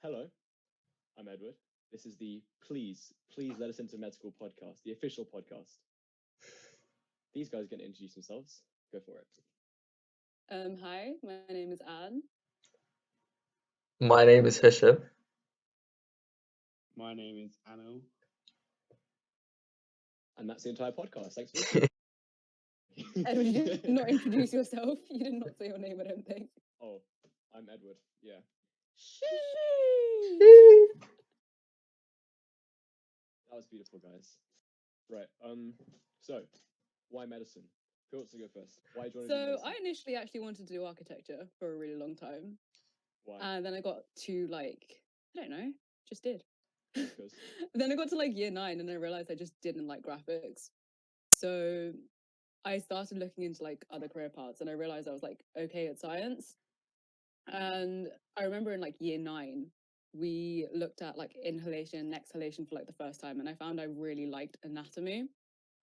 Hello, I'm Edward. This is the Please Let Us Into Med School podcast, the official podcast. These guys are going to introduce themselves. Go for it. Hi, my name is Anne. My name is Hisham. My name is Anil. And that's the entire podcast. Thanks for listening. Edward, you did not introduce yourself. You did not say your name, I don't think. Oh, I'm Edward. Yeah. That was beautiful, guys. Right. So, why medicine? Who wants to go first? Why do you want to do So medicine? I initially actually wanted to do architecture for a really long time. Why? And then I got to I don't know, just did. Because Then I got to year 9 and I realized I just didn't like graphics. So I started looking into other career paths and I realized I was okay at science. And I remember in year 9, we looked at inhalation and exhalation for the first time, and I found I really liked anatomy.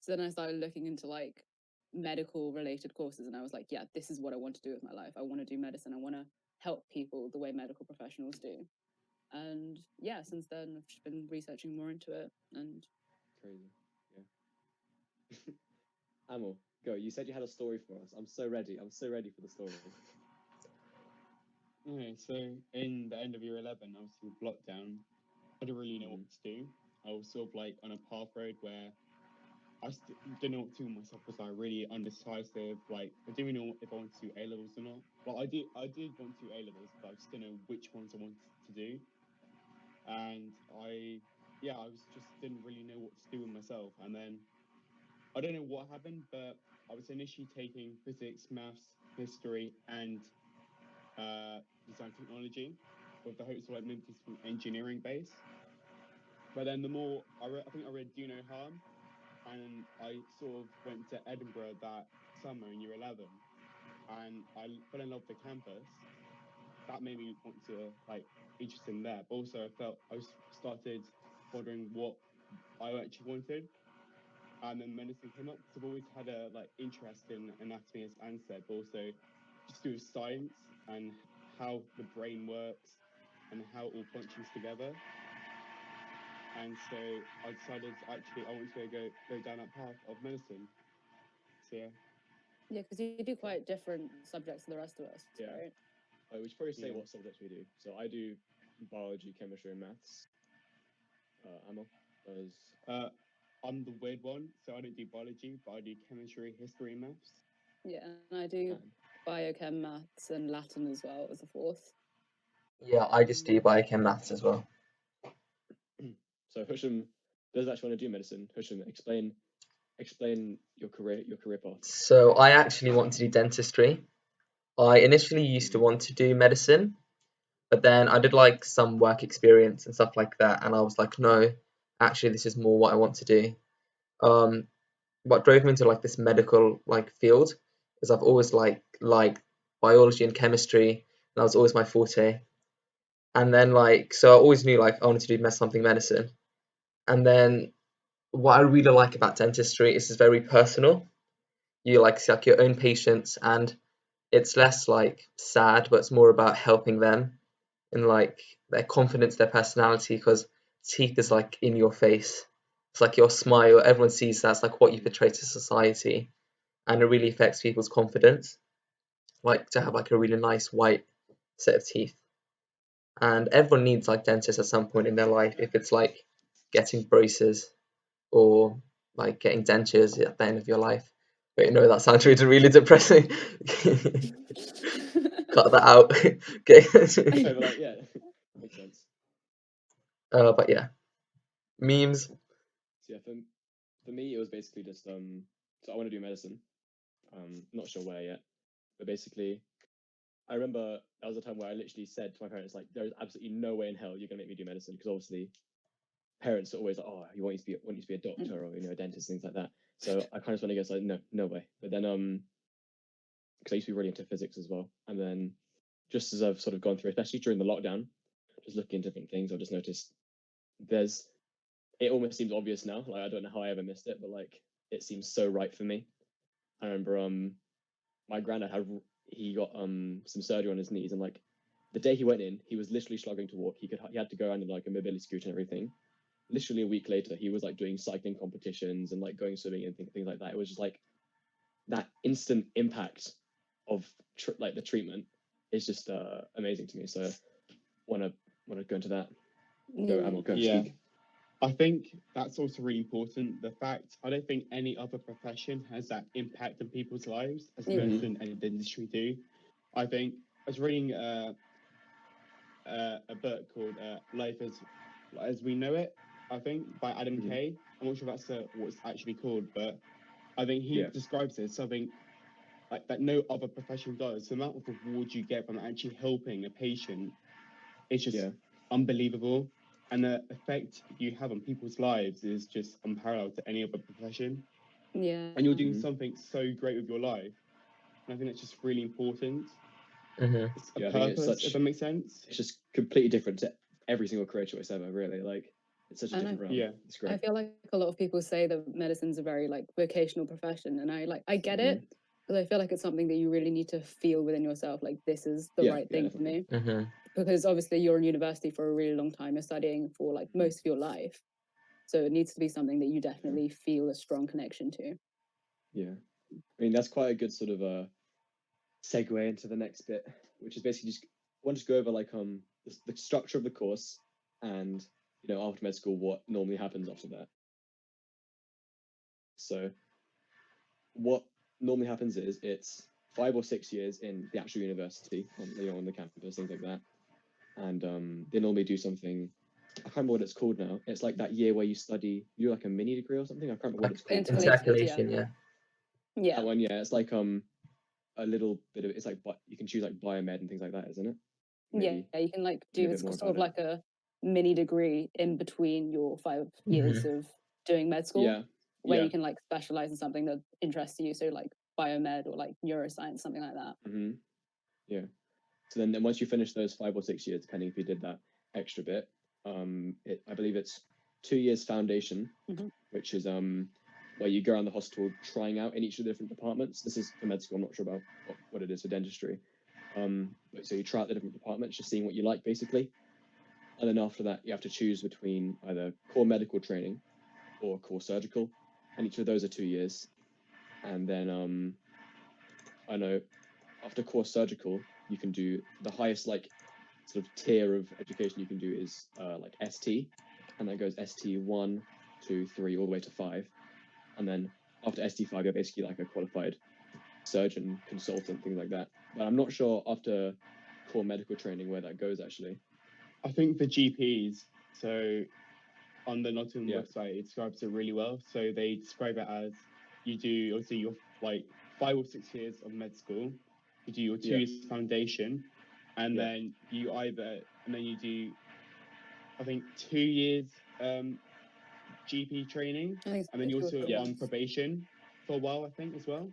So then I started looking into medical related courses, and I was like, yeah, this is what I want to do with my life. I want to do medicine. I want to help people the way medical professionals do. And yeah, since then I've just been researching more into it. And crazy. Yeah. Amel, go. You said you had a story for us. I'm so ready. I'm so ready for the story. Okay, so in the end of year 11, obviously with lockdown, I didn't really know what to do. I was sort of on a path road where I didn't know what to do with myself because I really undecisive. I didn't even know if I wanted to do A levels or not. Well, I did want to do A levels, but I just didn't know which ones I wanted to do. And I just didn't really know what to do with myself. And then I don't know what happened, but I was initially taking physics, maths, history, and design technology with the hopes of maybe some engineering base. But then the more I think I read Do No Harm, and I sort of went to Edinburgh that summer in year 11, and I fell in love with the campus. That made me want to interested in there. But also I started wondering what I actually wanted. And then medicine came up because I've always had a interest in anatomy, as Anne said, but also just do with science and how the brain works and how it all functions together. And so I decided actually I want to go down that path of medicine. So yeah, because you do quite different subjects to the rest of us, right? We should probably say what subjects we do. So I do biology, chemistry, and maths. Amel does. I'm the weird one, so I don't do biology, but I do chemistry, history, and maths. Yeah, and I do biochem, maths, and Latin as well as a fourth. Yeah, I just do biochem maths as well. So Hisham does actually want to do medicine. Hisham, explain your career path. So I actually want to do dentistry. I initially used to want to do medicine, but then I did some work experience and stuff like that, and I was like, no, actually this is more what I want to do. What drove me into this medical field is I've always liked biology and chemistry, and that was always my forte. And then so I always knew I wanted to do something medicine. And then what I really like about dentistry is it's very personal. You see your own patients, and it's less sad, but it's more about helping them and their confidence, their personality, because teeth is in your face. It's your smile. Everyone sees that's what you portray to society, and it really affects people's confidence. To have a really nice white set of teeth, and everyone needs dentists at some point in their life. If it's getting braces or getting dentures at the end of your life. But that sounds really depressing. Cut that out. Okay. Yeah, makes sense. But yeah, memes. So yeah, for me it was basically just so I want to do medicine. Not sure where yet, but basically I remember that was a time where I literally said to my parents there's absolutely no way in hell you're gonna make me do medicine, because obviously parents are always oh, you want you to be a doctor or a dentist, things like that. So I kind of went against no way. But then because I used to be really into physics as well, and then just as I've sort of gone through, especially during the lockdown, just looking at different things, I've just noticed it almost seems obvious now. I don't know how I ever missed it, but it seems so right for me. I remember my granddad he got some surgery on his knees, and the day he went in, he was literally struggling to walk. He had to go around in like a mobility scooter and everything. Literally a week later, he was like doing cycling competitions and like going swimming and things like that. It was just like that instant impact of like the treatment is just amazing to me. So want to go into that. Go Yeah. speak. I think that's also really important. The fact I don't think any other profession has that impact on people's lives as medicine and dentistry do. I think I was reading a book called Life as We Know It, I think, by Adam Kay. I'm not sure if that's what it's actually called, but I think he describes it as something like that no other profession does. The amount of reward you get from actually helping a patient is just unbelievable. And the effect you have on people's lives is just unparalleled to any other profession. Yeah. And you're doing something so great with your life. And I think that's just really important. It's a purpose, if that makes sense. It's just completely different to every single career choice ever, really. Like, it's such a different realm. Yeah. It's great. I feel like a lot of people say that medicine's a very like vocational profession, and I get it, because I feel like it's something that you really need to feel within yourself, like this is the right thing for me. Because obviously you're in university for a really long time, you're studying for like most of your life, so it needs to be something that you definitely feel a strong connection to. Yeah, I mean that's quite a good sort of segue into the next bit, which is basically just want to go over like the structure of the course and after med school what normally happens after that. So what normally happens is it's 5 or 6 years in the actual university on the campus, things like that, and they normally do something. I can't remember what it's called now. It's like that year where you do like a mini degree or something. I can't remember what it's called. Intercalation, yeah. That one, it's like a little bit of it's like you can choose like biomed and things like that, isn't it? Maybe. Yeah, you can like do it's sort of like a mini degree in between your 5 years of doing med school, where you can like specialize in something that interests you, so like biomed or like neuroscience, something like that. Yeah. So then once you finish those 5 or 6 years, depending if you did that extra bit, I believe it's 2 years foundation, which is where you go around the hospital trying out in each of the different departments. This is for med school. I'm not sure about what it is for dentistry. But so you try out the different departments, just seeing what you like, basically. And then after that, you have to choose between either core medical training or core surgical, and each of those are 2 years. And then I know after core surgical, you can do the highest like sort of tier of education you can do is like ST, and that goes ST 1, 2, 3, all the way to 5. And then after ST 5, you're basically like a qualified surgeon, consultant, things like that. But I'm not sure after core medical training where that goes actually. I think for GPs, so on the Nottingham website, it describes it really well. So they describe it as you do obviously your like 5 or 6 years of med school, you do your 2 years foundation, and then you do I think 2 years GP training, and then you're also on probation for a while, I think, as well.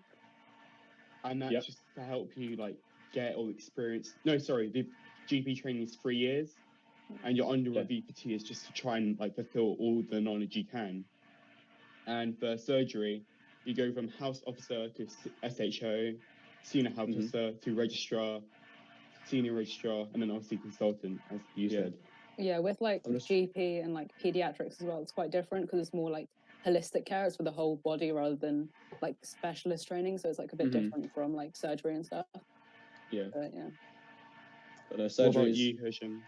And that's just to help you like get all experience. No, sorry, the GP training is 3 years, and you're under review for 2 years just to try and like fulfill all the knowledge you can. And for surgery, you go from house officer to SHO, senior house officer to registrar, senior registrar, and then obviously consultant, as you said. Yeah, with like GP and like pediatrics as well, it's quite different because it's more like holistic care. It's for the whole body rather than like specialist training. So it's like a bit different from like surgery and stuff. Yeah. But yeah. But what about you, Hisham?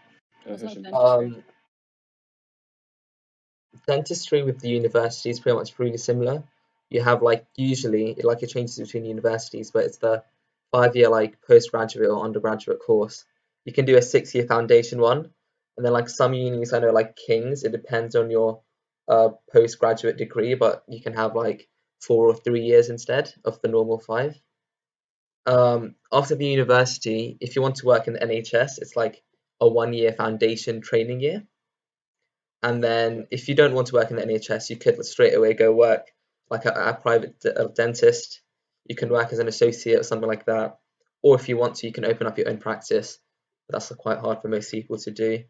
Dentistry with the university is pretty much really similar. You have like usually it changes between universities, but it's the 5-year like postgraduate or undergraduate course. You can do a 6-year foundation one, and then like some unis I know like King's, it depends on your postgraduate degree, but you can have like 4 or 3 years instead of the normal 5. After the university, if you want to work in the NHS, it's like a 1-year foundation training year. And then if you don't want to work in the NHS, you could straight away go work like a private dentist. You can work as an associate or something like that. Or if you want to, you can open up your own practice. But that's quite hard for most people to do.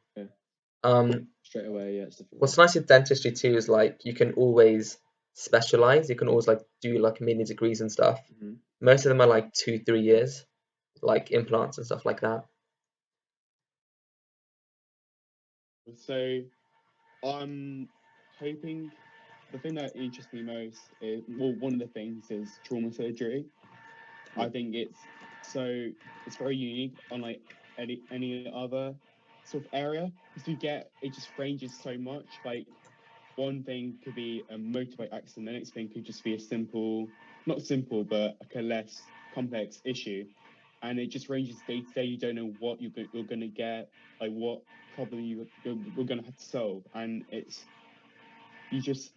Straight away, it's difficult. What's nice with dentistry too is like you can always specialize. You can always like do like mini degrees and stuff. Most of them are like 2-3 years, like implants and stuff like that. So I'm hoping the thing that interests me most is, well, one of the things is trauma surgery. I think it's very unique, unlike any other sort of area, because it just ranges so much. Like one thing could be a motorbike accident, the next thing could just be a not simple, but like a less complex issue, and it just ranges day to day. You don't know what you're going to get, like what problem you're going to have to solve, and you just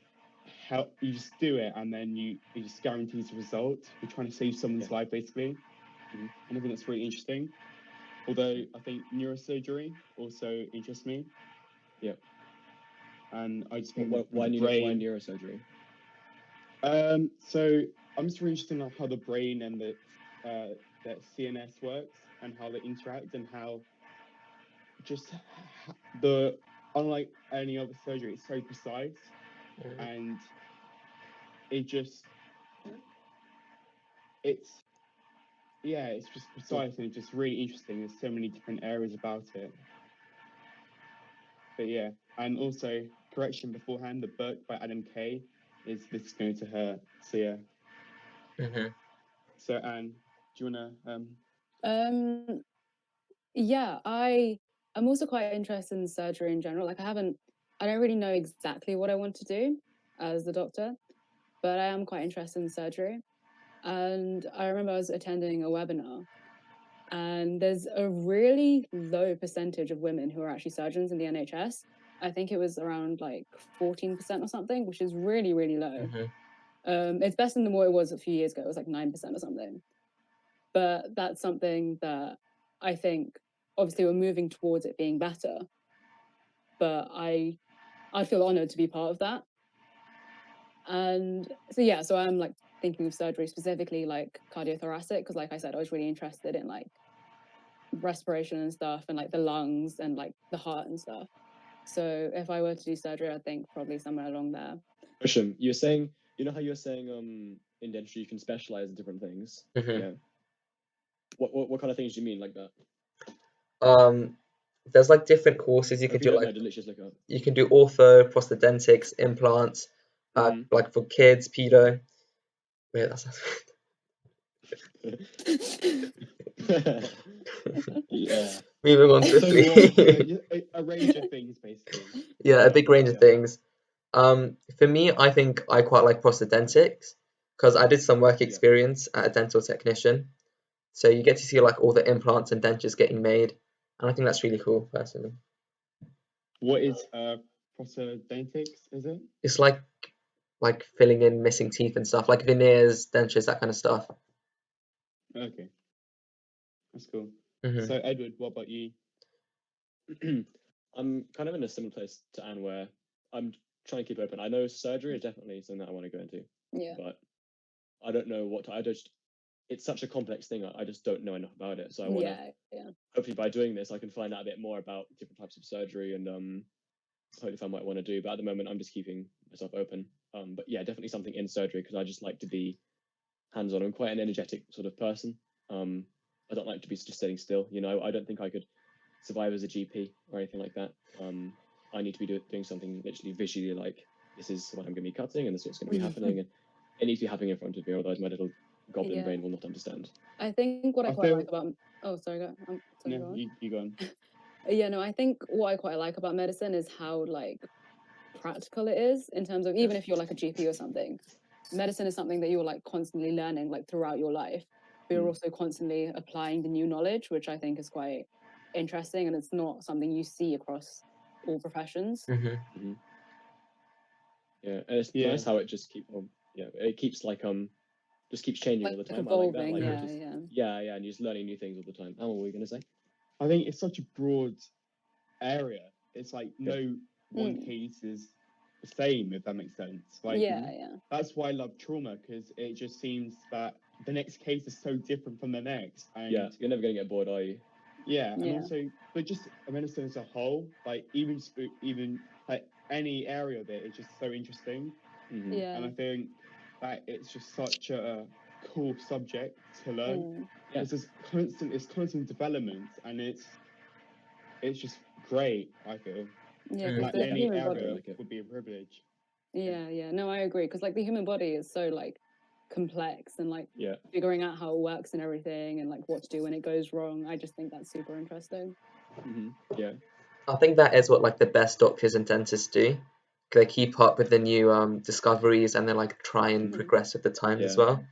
you just do it, and then it just guarantees the result. You're trying to save someone's life, basically. And I think that's really interesting. Although I think neurosurgery also interests me. Yeah. And I just think why the brain. neurosurgery? So I'm just really interested in how the brain and the CNS works and how they interact, and how just unlike any other surgery, it's so precise, and it's just precise, and it's just really interesting. There's so many different areas about it. But yeah, and also correction beforehand, the book by Adam Kay is This Is Going to Hurt. So yeah. So Anne, do you wanna Yeah, I'm also quite interested in surgery in general. Like I don't really know exactly what I want to do as a doctor, but I am quite interested in surgery. And I remember I was attending a webinar, and there's a really low percentage of women who are actually surgeons in the NHS. I think it was around like 14% or something, which is really, really low. It's better than what it was a few years ago. It was like 9% or something. But that's something that I think, obviously, we're moving towards it being better. But I feel honored to be part of that. And so yeah, so I'm like thinking of surgery specifically like cardiothoracic, because like I said, I was really interested in like respiration and stuff, and like the lungs and like the heart and stuff. So if I were to do surgery, I think probably somewhere along there. Question: you're saying, you know how you're saying in dentistry you can specialize in different things? Yeah. What kind of things do you mean like that? There's like different courses you can do. Like you can do ortho, prosthodontics, implants, like for kids, pedo. Wait, that's yeah. Moving on swiftly. A range of things, basically. Yeah, a big range of things. For me, I think I quite like prosthodontics because I did some work experience at a dental technician. So you get to see like all the implants and dentures getting made, and I think that's really cool, personally. What is prosthodontics? Is it? It's like filling in missing teeth and stuff, like veneers, dentures, that kind of stuff. Okay, that's cool. So Edward, what about you? I'm kind of in a similar place to Anne, where I'm trying to keep open. I know surgery is definitely something that I want to go into. Yeah. But I don't know what it's such a complex thing. I just don't know enough about it. So I want to, hopefully by doing this, I can find out a bit more about different types of surgery and hopefully I might want to do. But at the moment, I'm just keeping myself open. But yeah, definitely something in surgery, because I just like to be hands-on. I'm quite an energetic sort of person. I don't like to be just sitting still. You know, I don't think I could survive as a GP or anything like that. I need to be doing something literally visually, like this is what I'm going to be cutting and this is what's going to be happening, and it needs to be happening in front of me, otherwise my little goblin brain will not understand. I think what I quite like about sorry, go on. You go on. Yeah, no, I think what I quite like about medicine is how like practical it is, in terms of even if you're like a GP or something, medicine is something that you're like constantly learning like throughout your life, but you're also constantly applying the new knowledge, which I think is quite interesting, and it's not something you see across all professions. Yeah, and it's nice how it just it keeps like just keeps changing all the time. Evolving, I like that. Yeah, and you're just learning new things all the time. What were you gonna say? I think it's such a broad area. It's like no one case is the same, if that makes sense. Like that's why I love trauma, because it just seems that the next case is so different from the next. And you're never gonna get bored, are you? Yeah, and also, but just medicine as a whole, like even like any area of it is just so interesting. And I think that it's just such a cool subject to learn. It's constant development, and it's just great, I feel. Yeah, Mm. because Like the any human area body. Like it. would be a privilege. Yeah. No, I agree. Because like the human body is so like complex and like Yeah. figuring out how it works and everything and like what to do when it goes wrong. I just think that's super interesting. Yeah. I think that is what like the best doctors and dentists do. They keep up with the new discoveries and then like try and Mhm. progress with the times as Yeah. well.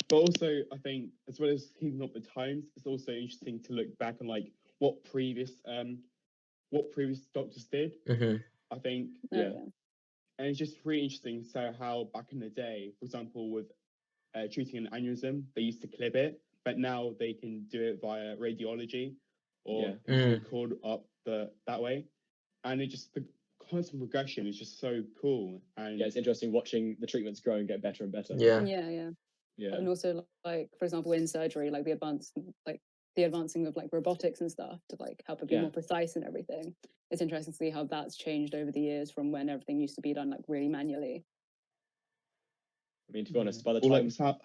But also, I think as well as keeping up with times, it's also interesting to look back on like what previous doctors did. Hmm. I think, Oh, Yeah. and it's just really interesting. So how back in the day, for example, with treating an aneurysm, they used to clip it, but now they can do it via radiology or Yeah. they can record up that way, and it just the constant progression is just so cool. And Yeah, it's interesting watching the treatments grow and get better and better. Yeah. Yeah. Yeah. And also like for example in surgery, like the advancing of like robotics and stuff to like help it be Yeah. more precise and everything. It's interesting to see how that's changed over the years from when everything used to be done like really manually. I mean, to be honest, by the or time like how,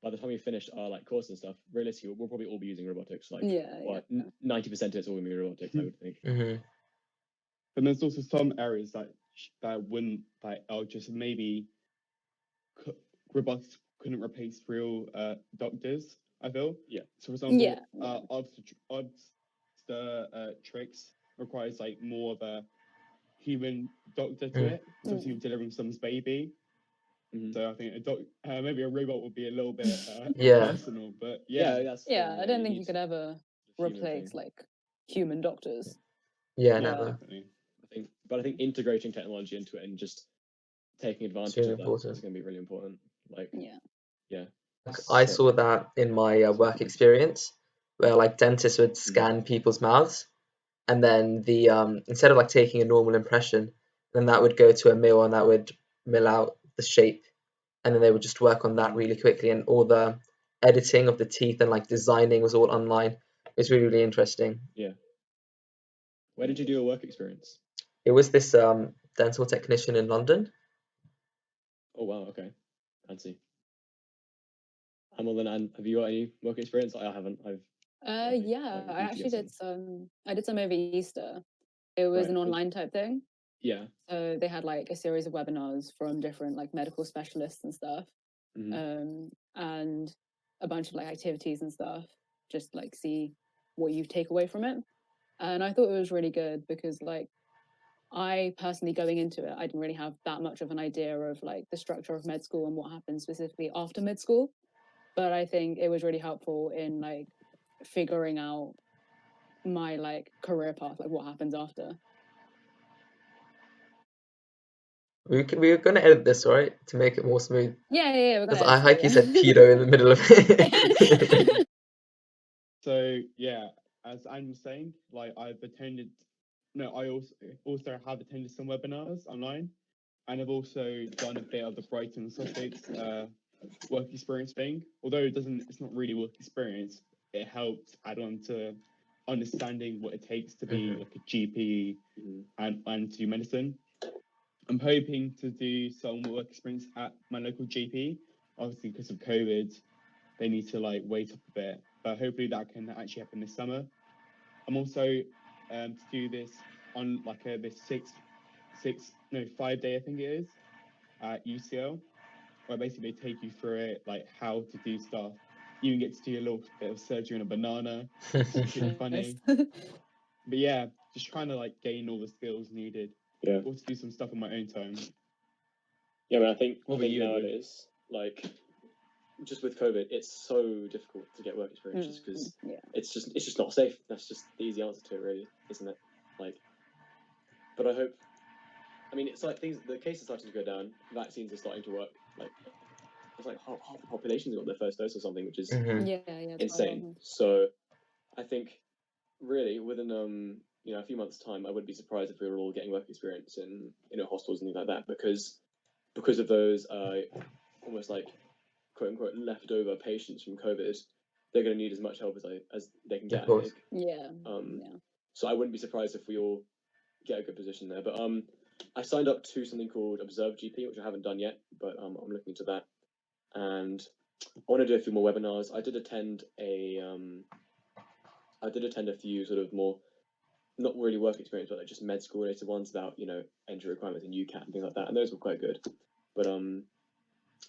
by the time we finished our like course and stuff, realistically, we'll probably all be using robotics. Like, Yeah. 90% of it's all gonna be robotics, I would think. Hmm. but there's also some areas that wouldn't like are just maybe robots couldn't replace real doctors. I feel. Yeah. So for example, Yeah. tricks requires like more of a human doctor to Mm. it. So obviously you're delivering someone's baby. Mhm. So I think maybe a robot would be a little bit Yeah. personal, but Yeah, yeah. that's the Yeah, thing, I don't think you could ever the human replace thing. like human doctors. Yeah, Yeah, never. definitely. I think integrating technology into it and just taking advantage really of that important. is going to be really important. Like, Yeah. yeah. I So- saw that in my work experience, where like dentists would scan people's mouths, and then the instead of like taking a normal impression, then that would go to a mill and that would mill out the shape, and then they would just work on that really quickly, and all the editing of the teeth and like designing was all online. It was really, really interesting. Yeah. Where did you do your work experience? It was this dental technician in London. Oh wow, okay, fancy. Hamilton, and have you got any work experience? I haven't. Yeah, I need to actually get did some. I did some over Easter. It was Right. an online type thing. Yeah. So they had like a series of webinars from different like medical specialists and stuff, Mhm. and a bunch of like activities and stuff. Just like see what you take away from it. And I thought it was really good because like I personally going into it, I didn't really have that much of an idea of like the structure of med school and what happens specifically after med school. But I think it was really helpful in like figuring out my like career path, like what happens after. We were gonna edit this, right, to make it more smooth. Yeah, we're Because gonna I edit like you it, said pedo in the middle of it. So yeah, as Anne was saying, like I've attended. No, I also have attended some webinars online, and I've also done a bit of the Brighton and Sussex work experience thing. Although it's not really work experience. It helps add on to understanding what it takes to be like a GP and to do medicine. I'm hoping to do some work experience at my local GP. Obviously, because of COVID, they need to like wait up a bit, but hopefully that can actually happen this summer. I'm also to do this on like this 5 day, I think it is, at UCL, where basically they take you through it, like how to do stuff. You even get to do a little bit of surgery on a banana. It's pretty funny. But yeah, just trying to like gain all the skills needed. Yeah. Also do some stuff on my own time. Yeah, but I think What about you, Edward? nowadays, like, just with COVID, it's so difficult to get work experience just because yeah. it's just not safe. That's just the easy answer to it, really, isn't it? Like, but I hope. I mean, it's like the cases starting to go down. Vaccines are starting to work. Like, it's like half the population's got their first dose or something, which is Yeah, it's insane. So, I think really within a few months' time, I wouldn't be surprised if we were all getting work experience in hospitals and things like that because of those almost like quote unquote leftover patients from COVID. They're going to need as much help as they can get. Of course. I think. Yeah. So I wouldn't be surprised if we all get a good position there. But I signed up to something called Observe GP, which I haven't done yet, but I'm looking into that, and I want to do a few more webinars. I did attend a few sort of more not really work experience, but like just med school related ones about entry requirements and UCAT and things like that, and those were quite good. But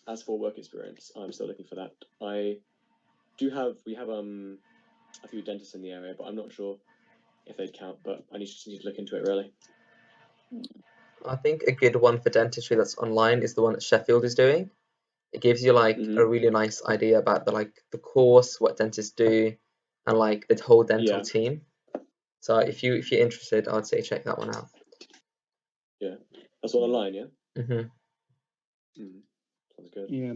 as for work experience, I'm still looking for that. We have a few dentists in the area, but I'm not sure if they'd count. But I need to look into it really. I think a good one for dentistry that's online is the one that Sheffield is doing. It gives you like a really nice idea about the course, what dentists do, and like the whole dental team. So if you're interested, I'd say check that one out. Yeah, that's all online. Yeah. Mhm. Sounds good. Yeah,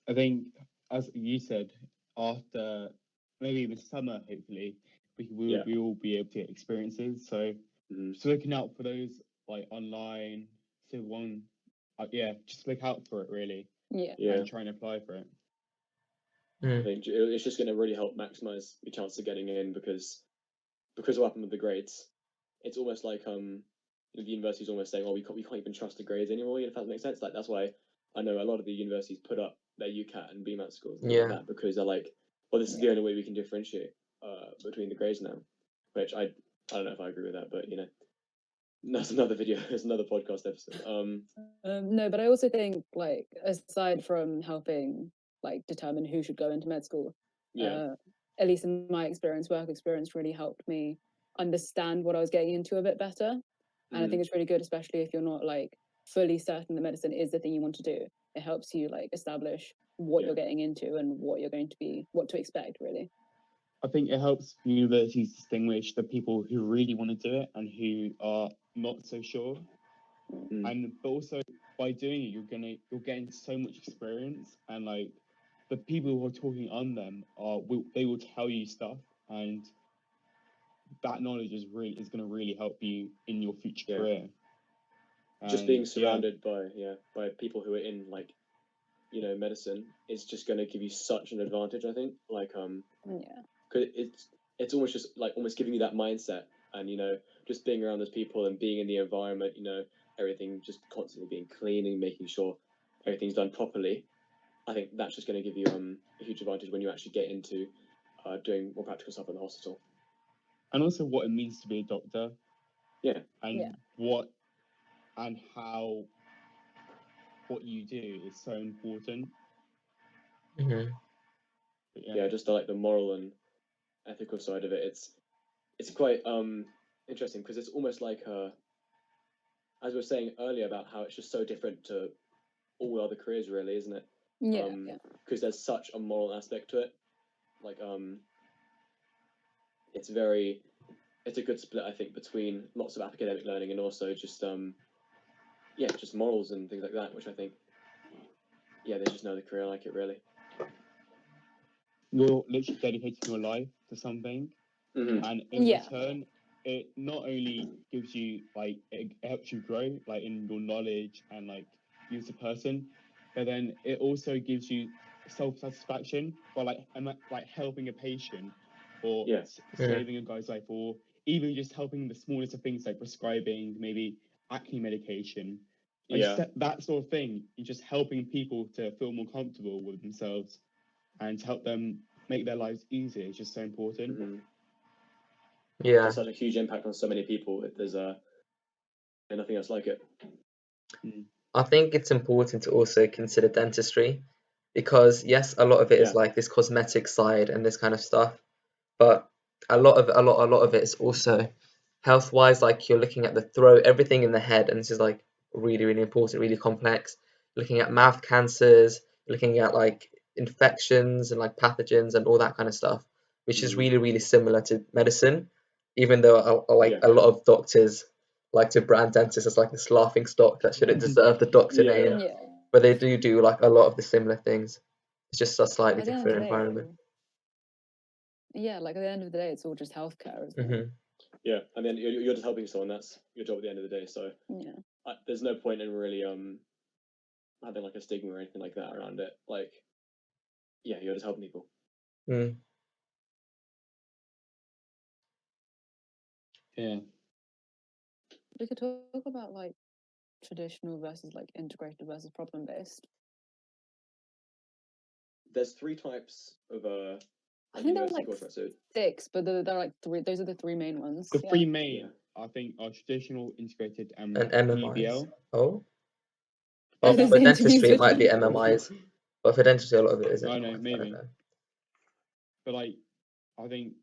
I think as you said, after maybe in the summer, hopefully we will be able to get experiences. So just looking out for those like online, so one, just look out for it really. Yeah. And try and apply for it. I think it's just going to really help maximize your chance of getting in because of what happened with the grades. It's almost like the university's almost saying, "Oh, we can't even trust the grades anymore." If that makes sense, like that's why I know a lot of the universities put up their UCAT and BMAT scores and like that because they're like, "Well, this is the only way we can differentiate between the grades now." Which I don't know if I agree with that, but that's another video. It's another podcast episode. No, but I also think like aside from helping like determine who should go into med school, at least in my experience, work experience really helped me understand what I was getting into a bit better. And I think it's really good, especially if you're not like fully certain that medicine is the thing you want to do. It helps you like establish what you're getting into and what to expect really. I think it helps universities distinguish the people who really want to do it and who are not so sure. But also by doing it, you're getting so much experience, and like the people who are talking on them they will tell you stuff, and that knowledge is going to really help you in your future career. Just being surrounded by people who are in like medicine is just going to give you such an advantage. I think because it's almost just like almost giving you that mindset, and just being around those people and being in the environment, everything just constantly being clean and making sure everything's done properly. I think that's just going to give you a huge advantage when you actually get into doing more practical stuff in the hospital. And also what it means to be a doctor. And what and how what you do is so important. Just like the moral and ethical side of it, it's quite interesting because it's almost like as we were saying earlier about how it's just so different to all other careers, really, isn't it? Because there's such a moral aspect to it. Like it's a good split, I think, between lots of academic learning and also just just morals and things like that, which I think there's just no other career like it, really. You're literally dedicating your life to something, and in return, it not only gives you like it helps you grow like in your knowledge and like you as a person, but then it also gives you self-satisfaction for like helping a patient or saving a guy's life, or even just helping the smallest of things like prescribing maybe acne medication. Like that sort of thing. You're just helping people to feel more comfortable with themselves and to help them make their lives easier. It's just so important. It's such a huge impact on so many people. There's nothing else like it. I think it's important to also consider dentistry because yes, a lot of it is like this cosmetic side and this kind of stuff, but a lot of it is also health-wise. Like you're looking at the throat, everything in the head, and this is like really, really important, really complex. Looking at mouth cancers, looking at like infections and like pathogens and all that kind of stuff, which is really, really similar to medicine, even though a lot of doctors like to brand dentists as like this laughing stock that shouldn't deserve the doctor name, but they do like a lot of the similar things. It's just a slightly different environment. Like at the end of the day, it's all just healthcare, isn't it? Yeah, and then you're just helping someone. That's your job at the end of the day. So there's no point in really having like a stigma or anything like that around it. Like, you're just helping people. Yeah. We could talk about like traditional versus like integrated versus problem based. There's three types of I and think there were university like course, right? So 6, but they're like 3. Those are the 3 main ones. The Yeah. three main, Yeah. I think, are traditional, integrated, and And MMIs. PBL. Oh. They're Well, the for same to me, dentistry, it so might be don't- MMIs, but for dentistry, a lot of it is I MMIs. know, I maybe. don't know. But like, I think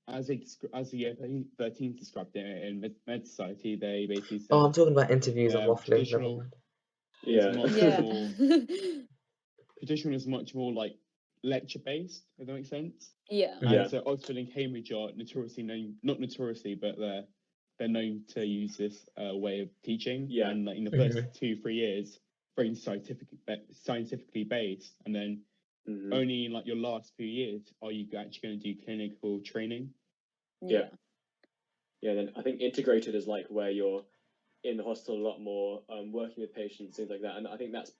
as the 13 described it in Med Society, they basically said Oh, I'm talking about interviews. I'm waffling. Never traditional mind. is Yeah. much yeah. more traditional is much more like lecture based. If that makes sense. yeah. Mhm. Yeah. And so Oxford and Cambridge are notoriously known, not notoriously, but they're known to use this way of teaching. Yeah. And like in the first 2-3 years, very scientifically based, and then Mhm. only in like your last few years are you actually going to do clinical training. Yeah. Yeah, then I think integrated is like where you're in the hospital a lot more, working with patients, things like that. And I think that's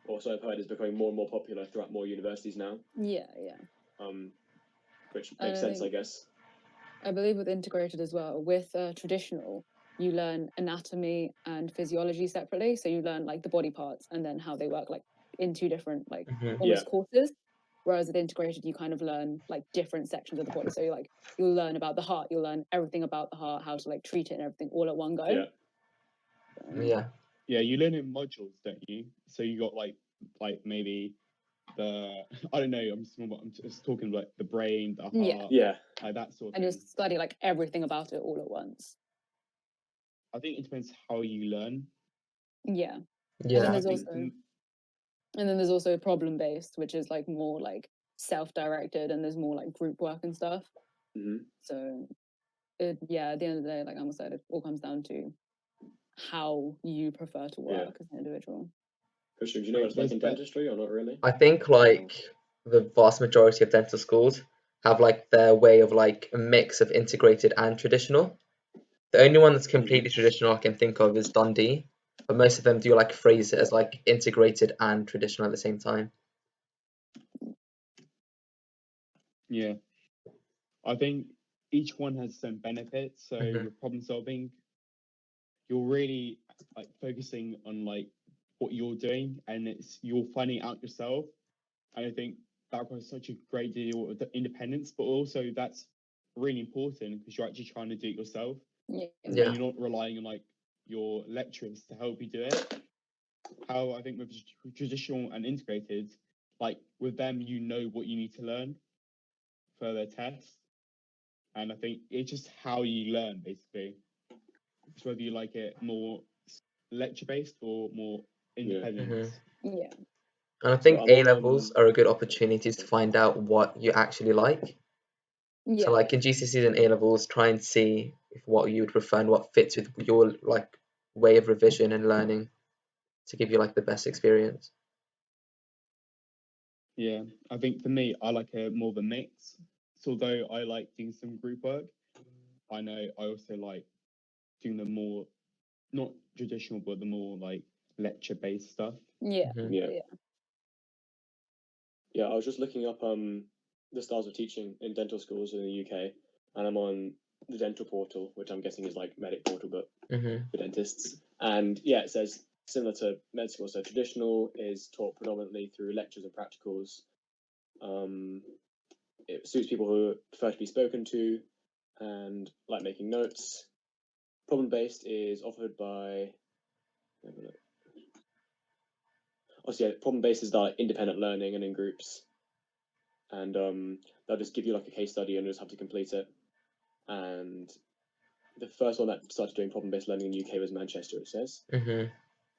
also, I've heard, is becoming more and more popular throughout more universities now, Yeah. which And makes I sense, I think- guess. I believe with integrated as well. With traditional, you learn anatomy and physiology separately. So you learn like the body parts and then how they work, like in 2 different like Mhm. almost courses. Whereas with integrated, you kind of learn like different sections of the body. So you'll learn about the heart, you'll learn everything about the heart, how to like treat it and everything all at one go. Yeah. Yeah. Yeah, you learn in modules, don't you? So you got like maybe the I don't know. I'm just talking about the brain, the heart, Yeah. Yeah. like that sort of And you thing. study like everything about it all at once. I think it depends how you learn. Yeah. Yeah. then I there's think also- And then there's also problem based, which is like more like self-directed, and there's more like group work and stuff. Hmm. So at the end of the day, like Emma said, it all comes down to how you prefer to Yeah. work as an individual. Christian, do you know what it's like There's in that- dentistry or not really? I think like the vast majority of dental schools have like their way of like a mix of integrated and traditional. The only one that's completely traditional I can think of is Dundee, but most of them do like phrase it as like integrated and traditional at the same time. Yeah, I think each one has some benefits. So Mhm. with problem solving, you're really like focusing on like what you're doing, and you're finding out yourself. And I think that requires such a great deal of independence, but also that's really important because you're actually trying to do it yourself, Yeah. and Yeah. you're not relying on like your lecturers to help you do it. How I think with traditional and integrated, like with them, you know what you need to learn for their tests, and I think it's just how you learn basically. It's whether you like it more lecture based or more independence. Yeah. And I think I'm A on, levels are a good opportunities to find out what you actually like. Yeah. So like in GCSEs and A levels, try and see if what you would prefer and what fits with your like way of revision and learning to give you like the best experience. Yeah, I think for me, I like a more of a mix. So although I like doing some group work, I know I also like doing the more not traditional, but the more like lecture based stuff. Yeah. Mhm. Yeah. Yeah. Yeah, I was just looking up the styles of teaching in dental schools in the UK, and I'm on the dental portal, which I'm guessing is like medic portal, but Mhm. for dentists. And yeah, it says similar to med school. So traditional is taught predominantly through lectures and practicals. It suits people who prefer to be spoken to and like making notes. Problem based is offered by. Also, yeah, problem based is like independent learning and in groups, and they'll just give you like a case study and you just have to complete it. And the first one that started doing problem based learning in the UK was Manchester, it says. Mhm.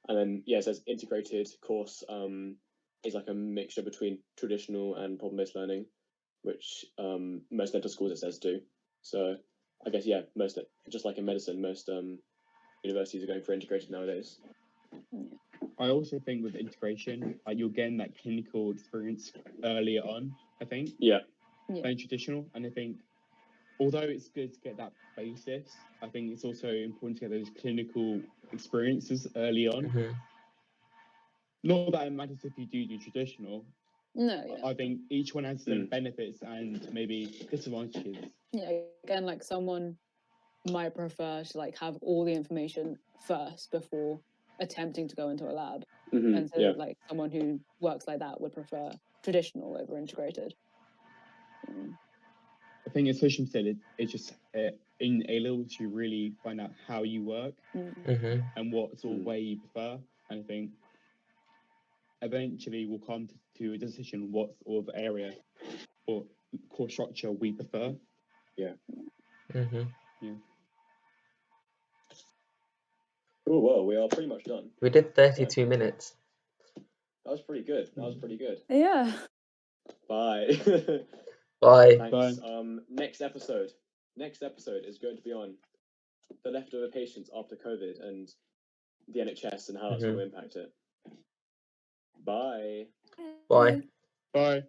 And then yeah, it says integrated course is like a mixture between traditional and problem based learning, which most dental schools it says do. So I guess yeah, most just like in medicine, most universities are going for integrated nowadays. I also think with integration, like you're getting that clinical experience earlier on, I think, Yeah. than traditional. And I think although it's good to get that basis, I think it's also important to get those clinical experiences early on. Mhm. Not that it matters if you do traditional. No. Yeah. I think each one has some benefits and maybe disadvantages. Yeah. Again, like someone might prefer to like have all the information first before attempting to go into a lab. And so Yeah. like someone who works like that would prefer traditional over integrated. I think as Hisham said, it's just in A level to really find out how you work and what sort of way you prefer. And I think eventually we'll come to a decision what sort of area or course structure we prefer. Yeah. Mm-hmm. Yeah. Oh, well, we are pretty much done. We did 32 minutes. That was pretty good. That was pretty good. Yeah. Bye. Bye. Thanks. Bye. Next episode is going to be on the leftover patients after COVID and the NHS and how that's going to impact it. Bye. Bye. Bye.